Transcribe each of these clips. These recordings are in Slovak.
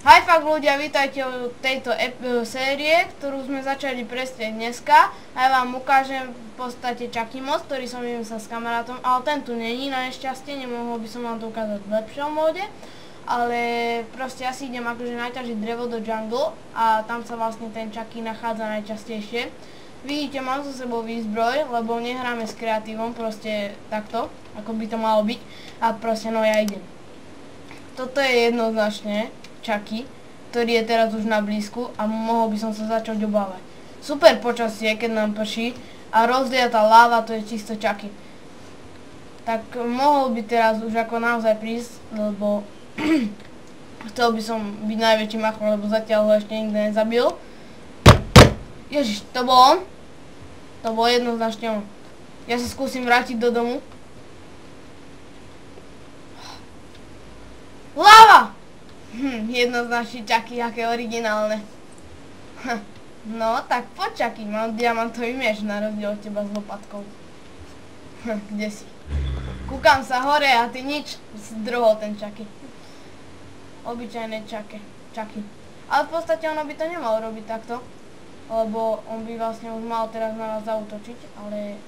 Hi fakt ľudia, vítajte u tejto série, ktorú sme začali presne dneska. A ja vám ukážem v podstate Chucky mod, ktorý som vymyslel s kamarátom, ale ten tu není na nešťastie, nemohol by som vám to ukázať v lepšom móde. Ale proste ja si idem akože naťažiť drevo do jungle a tam sa vlastne ten Chucky nachádza najčastejšie. Vidíte, mám so sebou výzbroj, lebo nehráme s kreatívom, proste takto, ako by to malo byť. A proste no ja idem. Toto je jednoznačne Chucky, ktorý je teraz už na blízku a mohol by som sa začať obávať. Super počasie, keď nám prší a rozliata láva, to je čisto Chucky. Tak mohol by teraz už ako naozaj prísť, lebo chcel by som byť najväčší machor, lebo zatiaľ ho ešte nikto nezabil. Ježiš, to bol on? To bol jednoznačne on. Ja sa skúsim vrátiť do domu. Láva! Jednoznačne Chucky, aké originálne. No, tak poď Chucky, mám diamantový mieš na rozdiel od teba s lopatkou. Kde si? Kúkam sa hore a ty nič, zdrhol ten Chucky. Obyčajné Chucky. Ale v podstate ono by to nemalo robiť takto, lebo on by vlastne už mal teraz na nás zaútočiť, ale...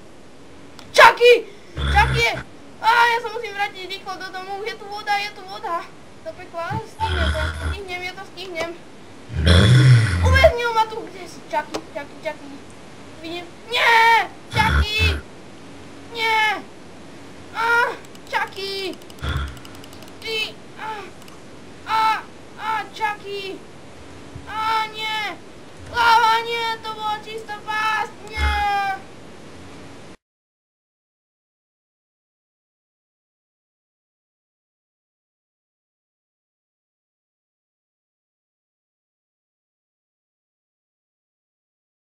Chucky! Chucky je! Ja sa musím vrátiť rýchlo do domu, je tu voda. Do pekla, ja to stihnem. Uväznil ma tu, kde si? Chucky. Vidím. Nie! Chucky! Nie!